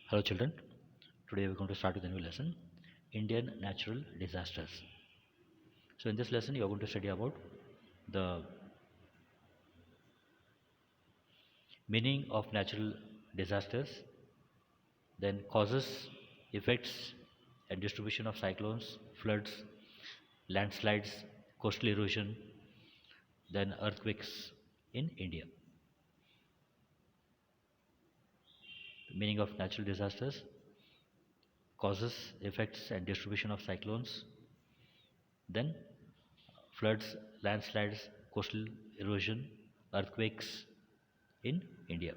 Hello children, today we are going to start with a new lesson, Indian natural disasters. So in this lesson you are going to study about the meaning of natural disasters, then causes, effects and distribution of cyclones, floods, landslides, coastal erosion, then earthquakes in India. The meaning of natural disasters, causes, effects and distribution of cyclones, then floods, landslides, coastal erosion, earthquakes in India.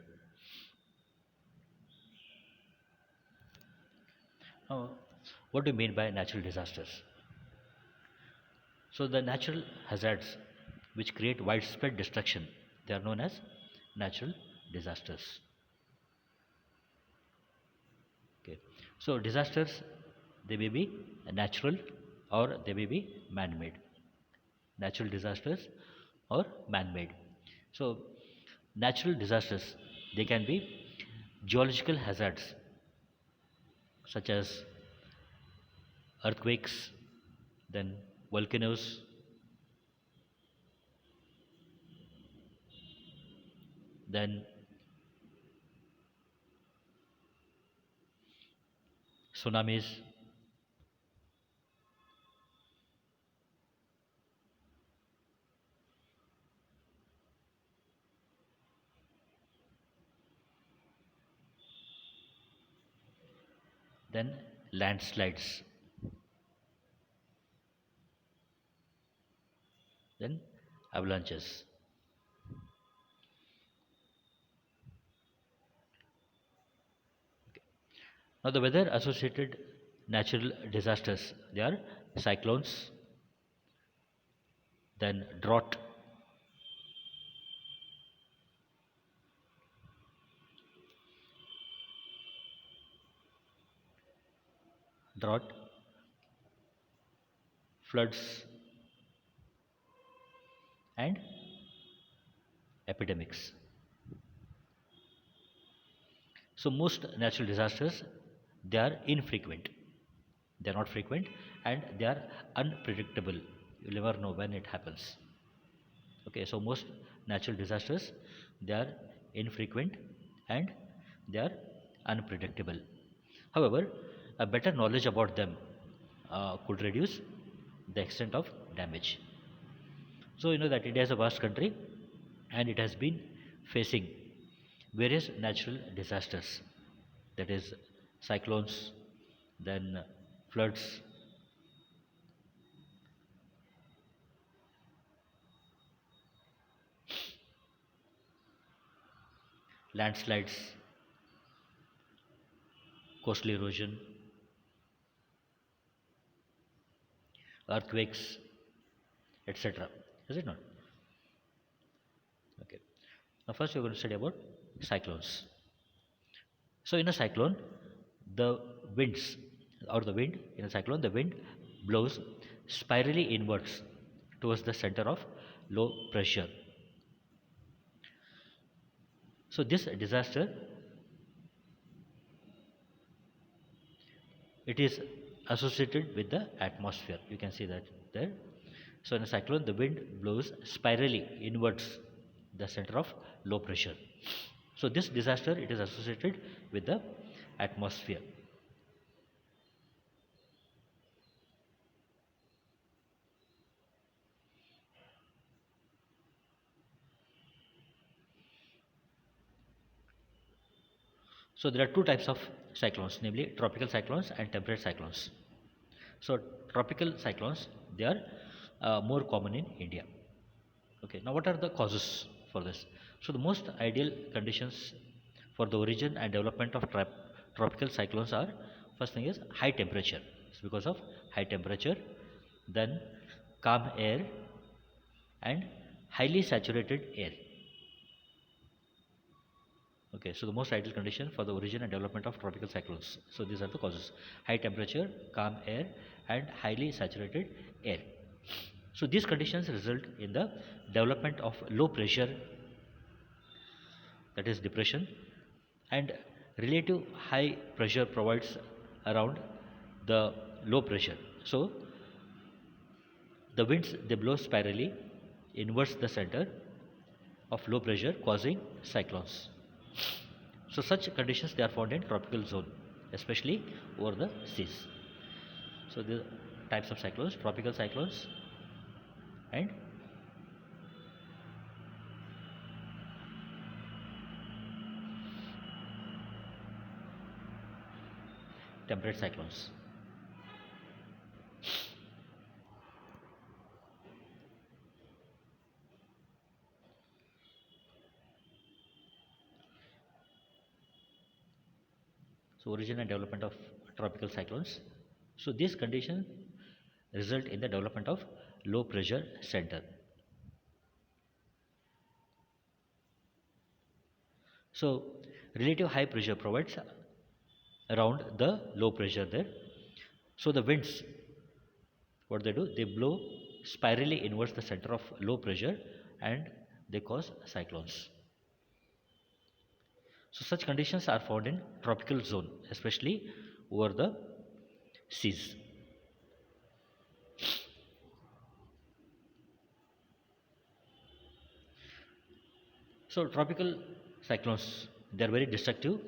Now, what do you mean by natural disasters? So, the natural hazards which create widespread destruction, they are known as natural disasters. Okay. So, disasters they may be natural or they may be man-made. Natural disasters or man-made. So, natural disasters they can be geological hazards such as earthquakes, then volcanoes, then tsunamis, then landslides, then avalanches. Now, the weather associated natural disasters they are cyclones, then drought, floods, and epidemics. So, most natural disasters they are infrequent, they are not frequent, and they are unpredictable. You never know when it happens. Okay, so most natural disasters they are infrequent and they are unpredictable. However, a better knowledge about them could reduce the extent of damage. So you know that India is a vast country and it has been facing various natural disasters, that is cyclones, then floods, landslides, coastal erosion, earthquakes, etc. Is it not? Okay. Now first we are going to study about cyclones. So in a cyclone, the winds or the wind in a cyclone, the wind blows spirally inwards towards the center of low pressure. So this disaster it is associated with the atmosphere. You can see that there. So in a cyclone, the wind blows spirally inwards the center of low pressure. So this disaster it is associated with the atmosphere. So there are two types of cyclones, namely tropical cyclones and temperate cyclones. So tropical cyclones they are more common in India. Okay, now what are the causes for this? So the most ideal conditions for the origin and development of tropical cyclones are, first thing is high temperature. It's because of high temperature, then calm air and highly saturated air. Okay, so the most ideal condition for the origin and development of tropical cyclones. So these are the causes: high temperature, calm air, and highly saturated air. So these conditions result in the development of low pressure, that is depression, and Relative high pressure provides around the low pressure. So the winds they blow spirally inwards the center of low pressure causing cyclones. So such conditions they are found in tropical zone, especially over the seas. So the types of cyclones: tropical cyclones and temperate cyclones. So origin and development of tropical cyclones. So these conditions result in the development of low pressure center. So relative high pressure provides around the low pressure there. So the winds, what they do, they blow spirally inwards the center of low pressure and they cause cyclones. So such conditions are found in tropical zone, especially over the seas. So tropical cyclones, they are very destructive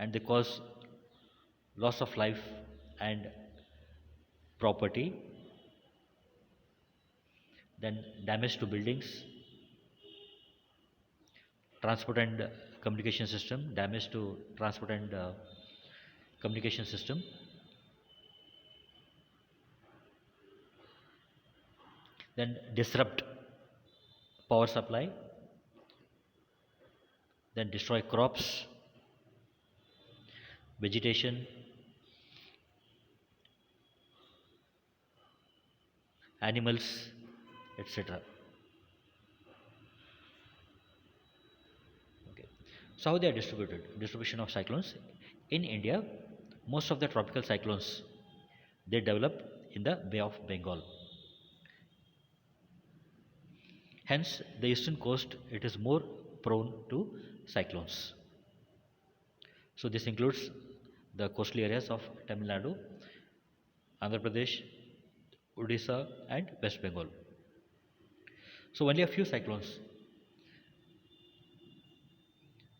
and they cause loss of life and property, then damage to buildings, transport and communication system, damage to transport and communication system, then disrupt power supply, then destroy crops, vegetation, animals, etc. Okay. So how they are distributed? Distribution of cyclones in India. Most of the tropical cyclones they develop in the Bay of Bengal. Hence, the eastern coast it is more prone to cyclones. So this includes the coastal areas of Tamil Nadu, Andhra Pradesh, Odisha, and West Bengal. So only a few cyclones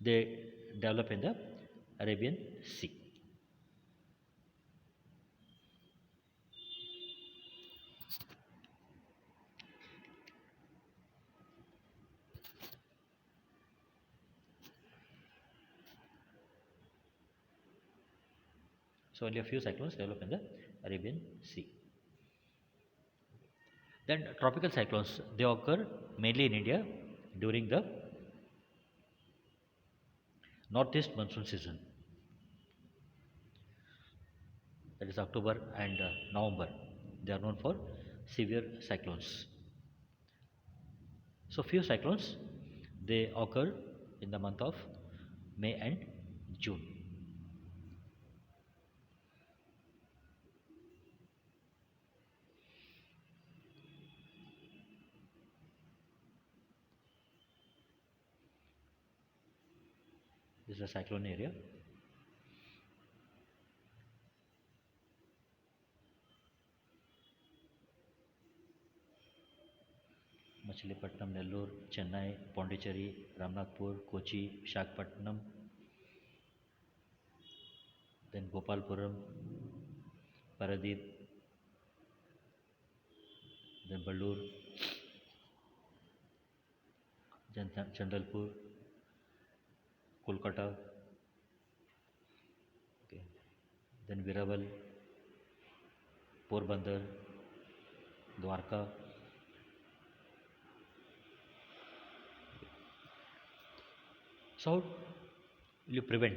they develop in the Arabian Sea. So only a few cyclones develop in the Arabian Sea. Then tropical cyclones they occur mainly in India during the northeast monsoon season, that is October and November. They are known for severe cyclones. So few cyclones they occur in the month of May and June. This is a cyclone area. Machilipatnam, Nellore, Chennai, Pondicherry, Ramnathpur, Kochi, Visakhapatnam, then Gopalpuram, Paradeep, then Ballur, then Chandalpur, Kolkata, okay, then Viraval, Porbandar, Dwarka. So, how will you prevent?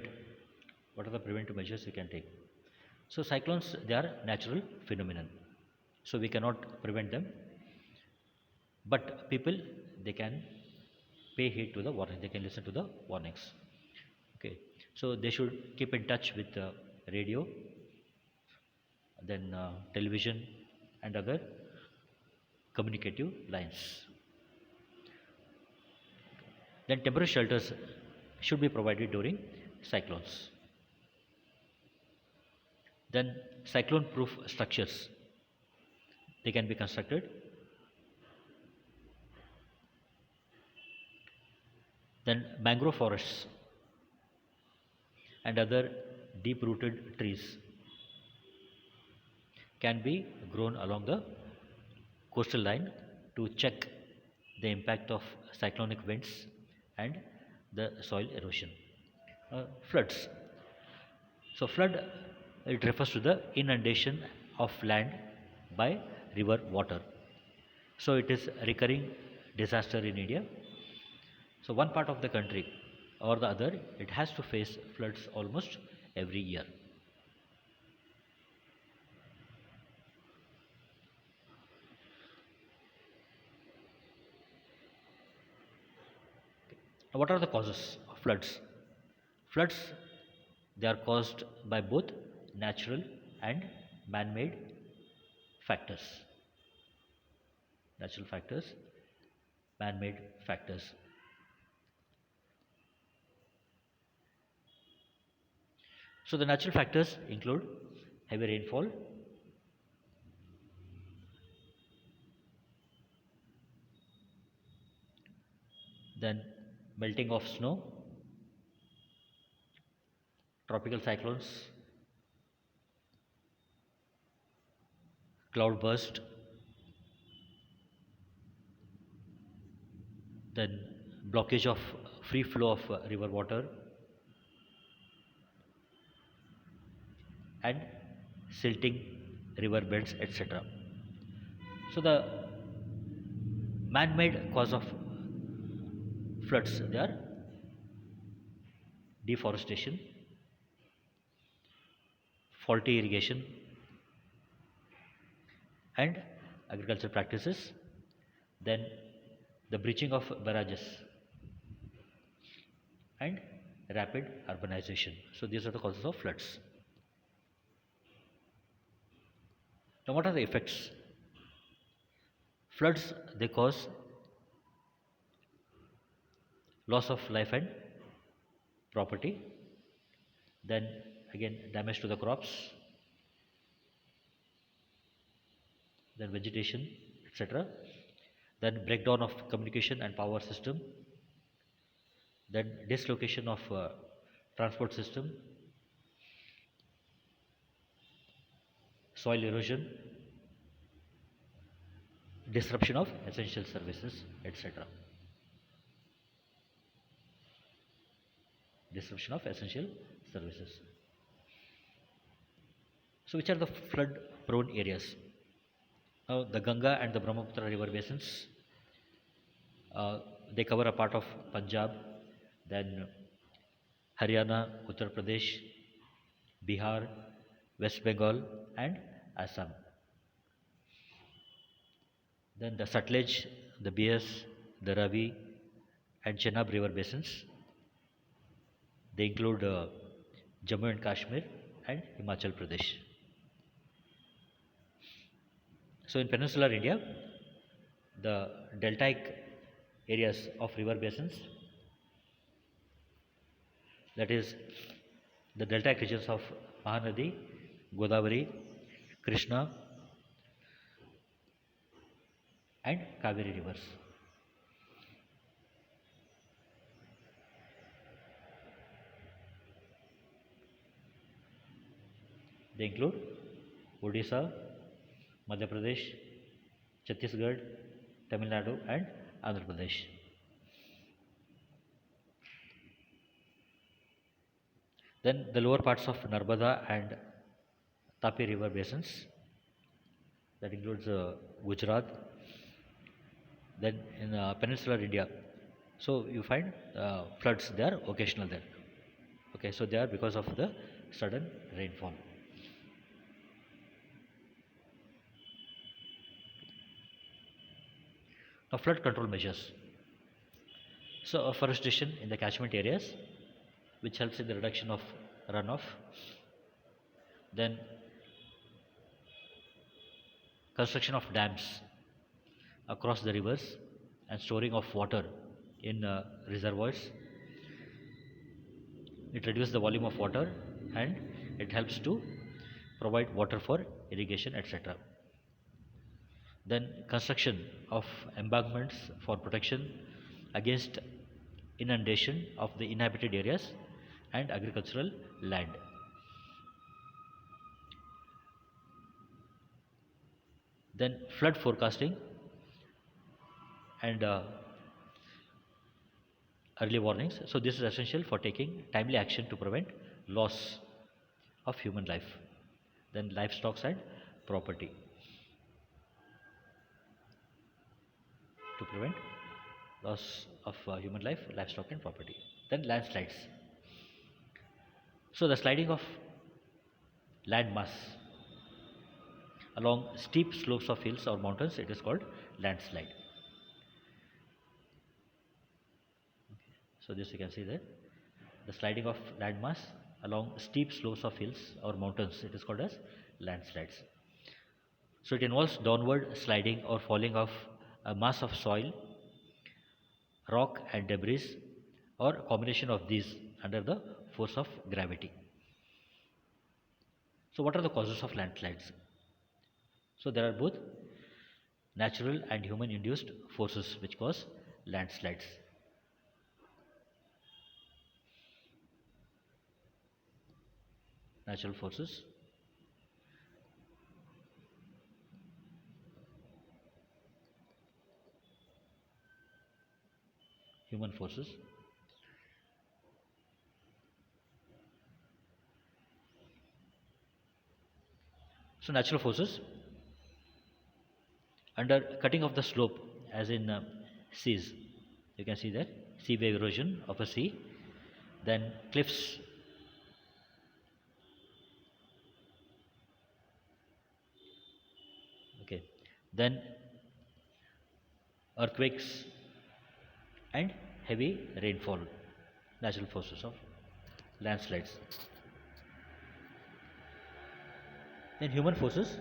What are the preventive measures you can take? So, cyclones they are natural phenomenon. So, we cannot prevent them, but people they can pay heed to the warning. They can listen to the warnings. Okay, so they should keep in touch with the radio, then television, and other communicative lines. Then temporary shelters should be provided during cyclones. Then cyclone proof structures, they can be constructed. Then mangrove forests and other deep rooted trees can be grown along the coastal line to check the impact of cyclonic winds and the soil erosion. Floods. So flood, it refers to the inundation of land by river water. So it is a recurring disaster in India. So one part of the country or the other, it has to face floods almost every year. Now, what are the causes of floods? Floods, they are caused by both natural and man-made factors. Natural factors, man-made factors. So the natural factors include heavy rainfall, then melting of snow, tropical cyclones, cloud burst, then blockage of free flow of river water, and silting river beds, etc. So the man-made cause of floods, they are deforestation, faulty irrigation, and agricultural practices, then the breaching of barrages and rapid urbanization. So these are the causes of floods. Now what are the effects? Floods, they cause loss of life and property, then again damage to the crops, then vegetation, etc. Then breakdown of communication and power system, then dislocation of transport system, soil erosion, disruption of essential services, etc. Disruption of essential services. So which are the flood prone areas? Now the Ganga and the Brahmaputra river basins, they cover a part of Punjab, then Haryana, Uttar Pradesh, Bihar, West Bengal, and Assam. Then the Sutlej, the Bias, the Ravi, and Chenab river basins, they include Jammu and Kashmir and Himachal Pradesh. So in peninsular India, the deltaic areas of river basins, that is the deltaic regions of Mahanadi, Godavari, Krishna, and Kaveri rivers. They include Odisha, Madhya Pradesh, Chhattisgarh, Tamil Nadu, and Andhra Pradesh. Then the lower parts of Narbada and Tapi river basins, that includes Gujarat. Then in peninsular India, so you find floods, they are occasional there. Okay, so they are because of the sudden rainfall. Now flood control measures. So afforestation in the catchment areas, which helps in the reduction of runoff. Then construction of dams across the rivers and storing of water in reservoirs. it reduces the volume of water and it helps to provide water for irrigation, etc. Then construction of embankments for protection against inundation of the inhabited areas and agricultural land. Then flood forecasting and early warnings. So this is essential for taking timely action to prevent loss of human life. Then livestock and property, to prevent loss of human life, livestock and property. Then landslides. So the sliding of land mass along steep slopes of hills or mountains, it is called landslide. So this you can see there, the sliding of land mass along steep slopes of hills or mountains, it is called as landslides. So it involves downward sliding or falling of a mass of soil, rock and debris, or combination of these under the force of gravity. So what are the causes of landslides? So there are both natural and human induced forces which cause landslides. Natural forces, human forces. So natural forces, under cutting of the slope, as in seas, you can see that sea wave erosion of a sea, then cliffs, okay, then earthquakes and heavy rainfall, natural forces of landslides. Then human forces,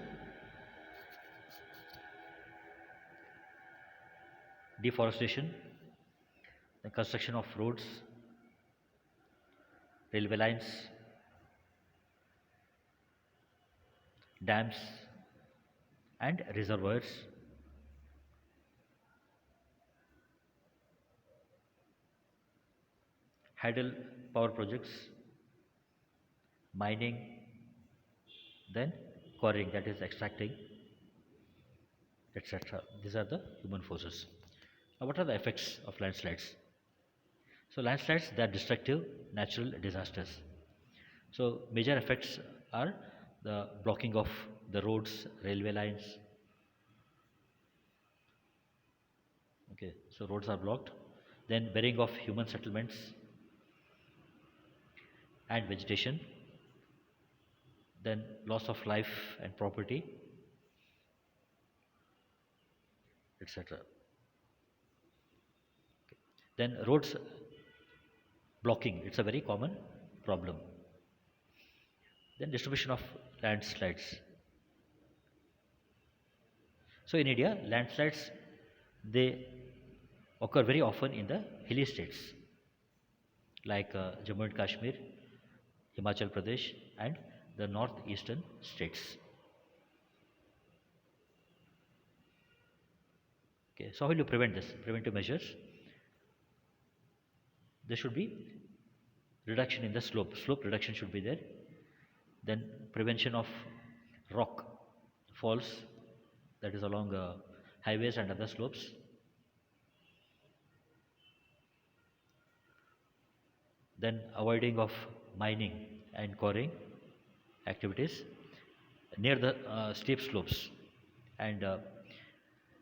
deforestation, the construction of roads, railway lines, dams and reservoirs, hydel power projects, mining, then quarrying, that is extracting, etc. These are the human forces. Now what are the effects of landslides? So landslides, they are destructive natural disasters. So major effects are the blocking of the roads, railway lines. Okay, so roads are blocked. Then burying of human settlements and vegetation. Then loss of life and property, etc. Then roads blocking, it's a very common problem. Then distribution of landslides. So in India, landslides, they occur very often in the hilly states like Jammu and Kashmir, Himachal Pradesh and the northeastern states. Okay, so how will you prevent this? Preventive measures. There should be reduction in the slope. Slope reduction should be there. Then prevention of rock falls, that is along highways and other slopes. Then avoiding of mining and quarrying activities near the steep slopes and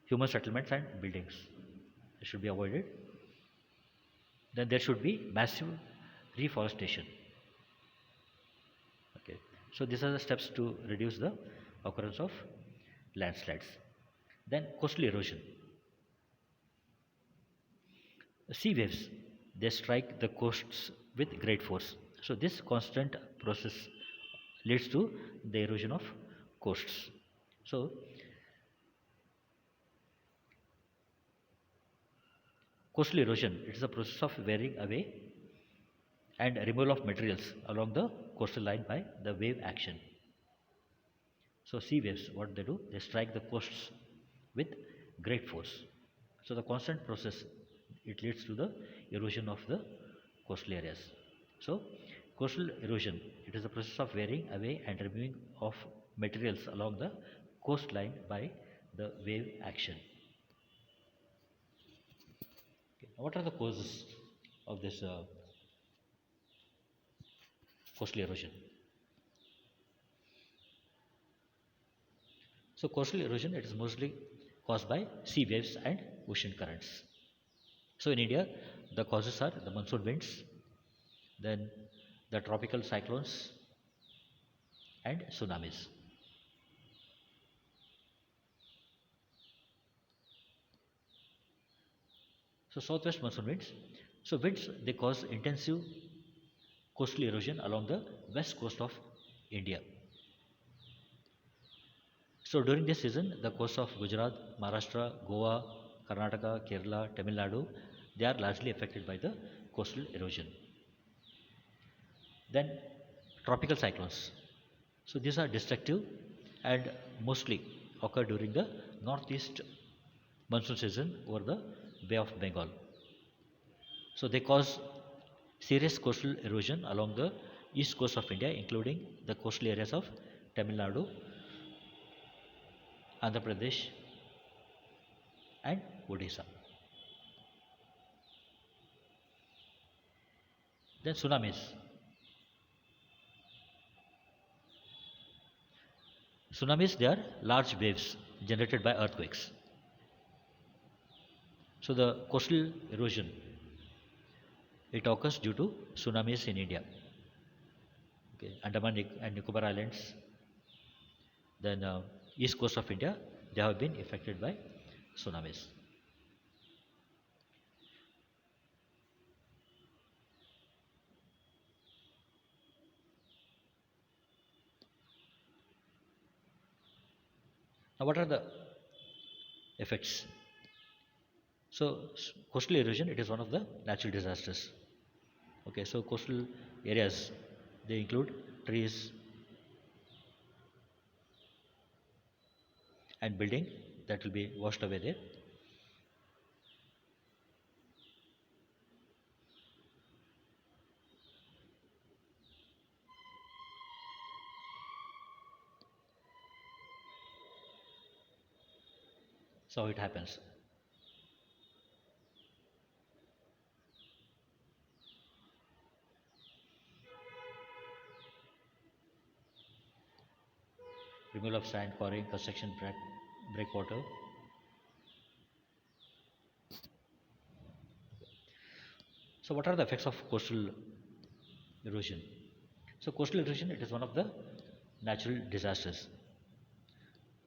human settlements and buildings. They should be avoided. Then there should be massive reforestation. Okay, so these are the steps to reduce the occurrence of landslides. Then coastal erosion. Sea waves, they strike the coasts with great force. So this constant process leads to the erosion of coasts. So coastal erosion, it is a process of wearing away and removal of materials along the coastal line by the wave action. So sea waves, what they do, they strike the coasts with great force. So the constant process, it leads to the erosion of the coastal areas. So coastal erosion, it is the process of wearing away and removing of materials along the coastline by the wave action. Okay. What are the causes of this coastal erosion? So coastal erosion, it is mostly caused by sea waves and ocean currents. So in India, the causes are the monsoon winds, then the tropical cyclones and tsunamis. So southwest monsoon winds. So winds, they cause intensive coastal erosion along the west coast of India. So during this season, the coasts of Gujarat, Maharashtra, Goa, Karnataka, Kerala, Tamil Nadu, they are largely affected by the coastal erosion. Then tropical cyclones. So these are destructive and mostly occur during the northeast monsoon season over the Bay of Bengal. So they cause serious coastal erosion along the east coast of India, including the coastal areas of Tamil Nadu, Andhra Pradesh, and Odisha. Then tsunamis. Tsunamis, they are large waves generated by earthquakes. So the coastal erosion, it occurs due to tsunamis in India. Okay, Andaman and Nicobar Islands, then east coast of India, they have been affected by tsunamis. Now, what are the effects? So, coastal erosion, it is one of the natural disasters. Okay, so coastal areas, they include trees and building that will be washed away there. So it happens. Removal of sand, quarrying, construction, breakwater. So what are the effects of coastal erosion? So coastal erosion, it is one of the natural disasters.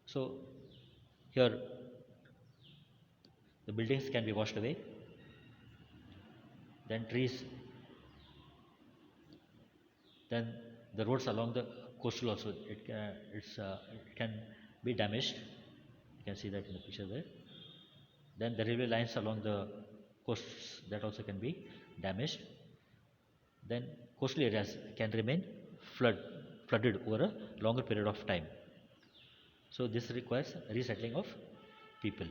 So here the buildings can be washed away, then trees, then the roads along the coastal also, it can be damaged. You can see that in the picture there. Then the railway lines along the coasts, that also can be damaged. Then coastal areas can remain flooded over a longer period of time. So this requires resettling of people,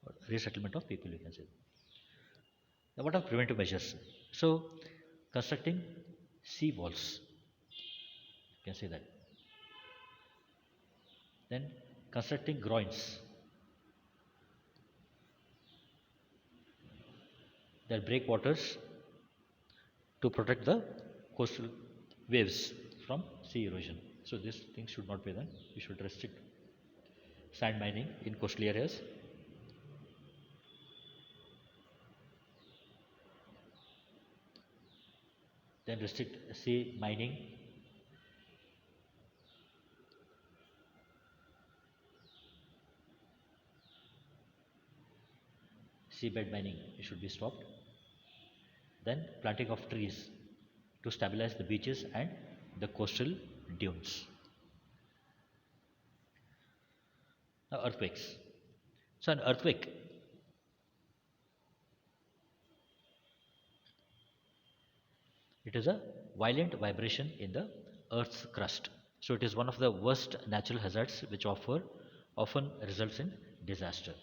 or resettlement of people, you can say. Now, what are preventive measures? So constructing sea walls, you can say that. Then constructing groins that break waters to protect the coastal waves from sea erosion. So this thing should not be done. We should restrict sand mining in coastal areas. Then restrict sea mining. Seabed mining, it should be stopped. Then planting of trees to stabilize the beaches and the coastal dunes. Now earthquakes. So an earthquake, It is a violent vibration in the Earth's crust. So it is one of the worst natural hazards which often results in disaster.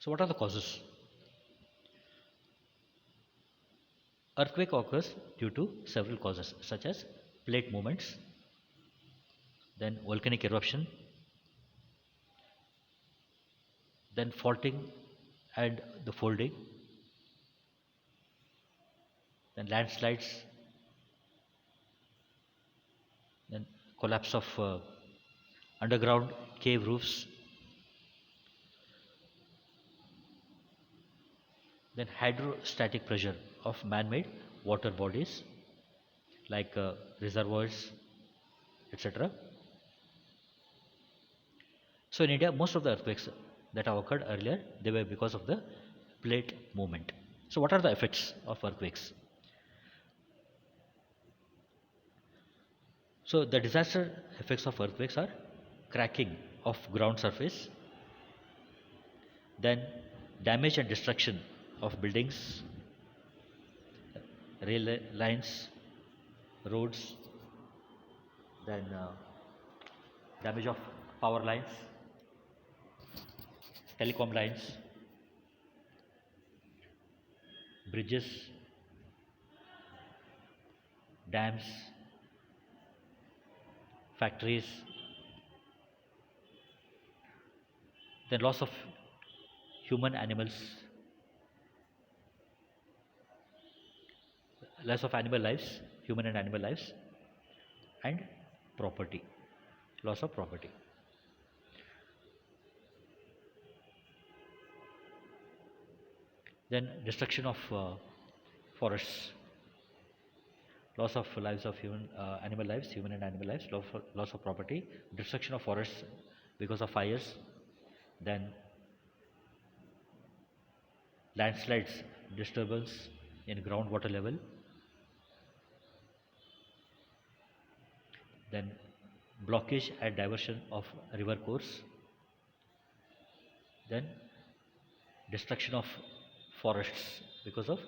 So what are the causes? Earthquake occurs due to several causes such as plate movements, then volcanic eruption, then faulting and the folding, then landslides, then collapse of underground cave roofs, then hydrostatic pressure of man-made water bodies like reservoirs, etc. So in India, most of the earthquakes that have occurred earlier, they were because of the plate movement. So what are the effects of earthquakes? So the disaster effects of earthquakes are cracking of ground surface, then damage and destruction of buildings, rail lines, roads, then damage of power lines, telecom lines, bridges, dams, factories, then loss of human animals, loss of animal lives, human and animal lives, and property, loss of property. Then destruction of forests, loss of lives of human, animal lives, human and animal lives, loss of property, destruction of forests because of fires, then landslides, disturbance in groundwater level, then blockage and diversion of river course, then destruction of forests because of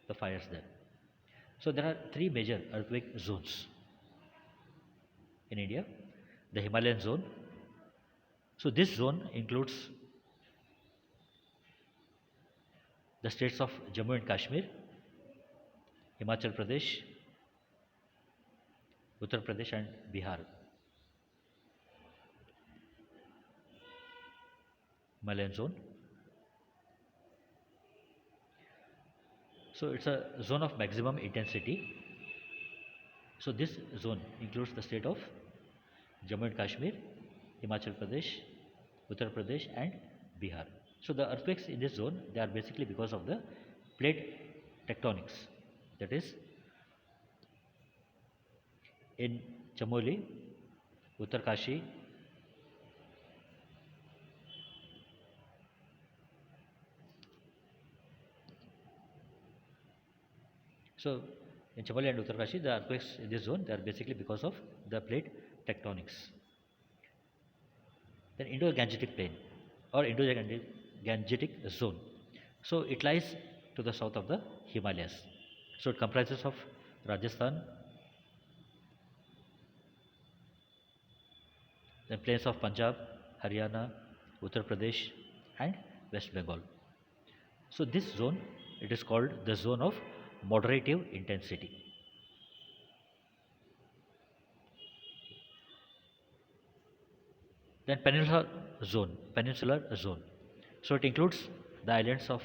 the fires there. So there are three major earthquake zones in India. The Himalayan zone. So this zone includes the states of Jammu and Kashmir, Himachal Pradesh, Uttar Pradesh and Bihar. Himalayan zone. So it's a zone of maximum intensity. So this zone includes the state of Jammu and Kashmir, Himachal Pradesh, Uttar Pradesh and Bihar. So the earthquakes in this zone, they are basically because of the plate tectonics. That is in Chamoli, Uttarkashi, so in Chamoli and Uttarkashi, the earthquakes in this zone, they are basically because of the plate tectonics. Then Indo-Gangetic plain or Indo-Gangetic zone. So it lies to the south of the Himalayas. So it comprises of Rajasthan, then plains of Punjab, Haryana, Uttar Pradesh and West Bengal. So this zone, it is called the zone of moderative intensity. Then peninsular zone. So it includes the islands of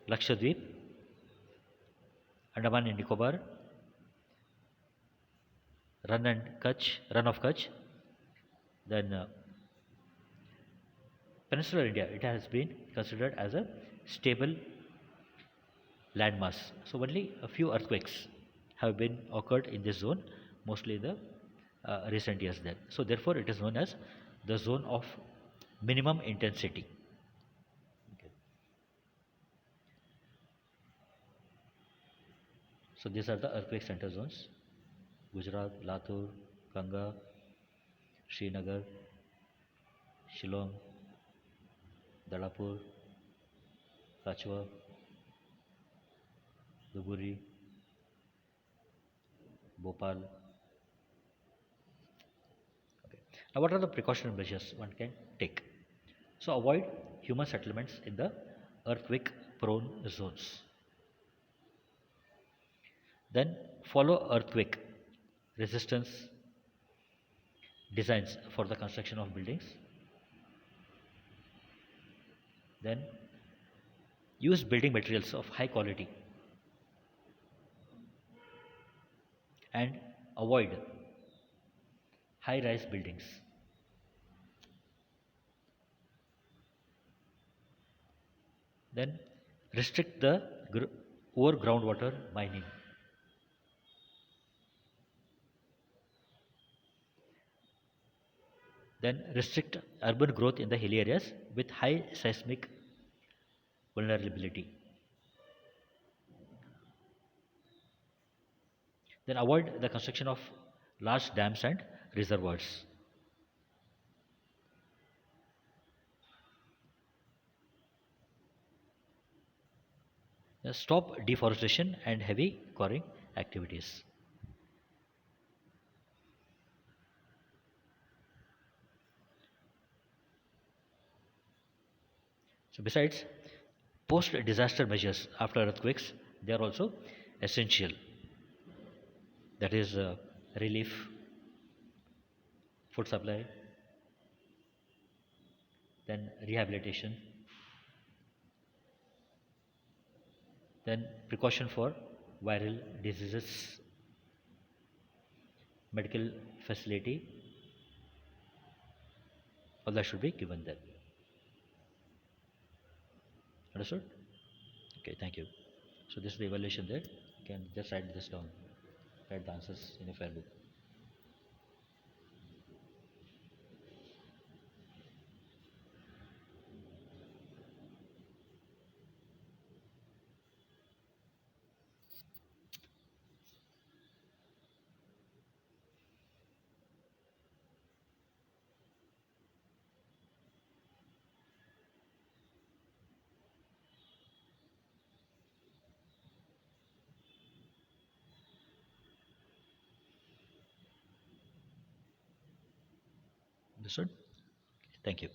Lakshadweep, Andaman and Nicobar, Run of Kutch. Then peninsular India, it has been considered as a stable landmass. So only a few earthquakes have been occurred in this zone, mostly in the recent years there. So therefore it is known as the zone of minimum intensity. Okay. So these are the earthquake center zones: Gujarat, Latur, Ganga, Srinagar, Shillong, Dalapur, Kachwa, Duburi, Bhopal. Okay. Now, what are the precautionary measures one can take? So, avoid human settlements in the earthquake prone zones. Then, follow earthquake resistance designs for the construction of buildings. Then, use building materials of high quality and avoid high rise buildings. Then, restrict the over groundwater mining. Then, restrict urban growth in the hilly areas with high seismic vulnerability. Then, avoid the construction of large dams and reservoirs. Stop deforestation and heavy quarrying activities. So, besides post disaster measures after earthquakes, they are also essential. That is relief, food supply, then rehabilitation, then precaution for viral diseases, medical facility, all that should be given there. Understood? Okay, thank you. So this is the evaluation there. You can just write this down. Write the answers in a fair book. Understood? Thank you.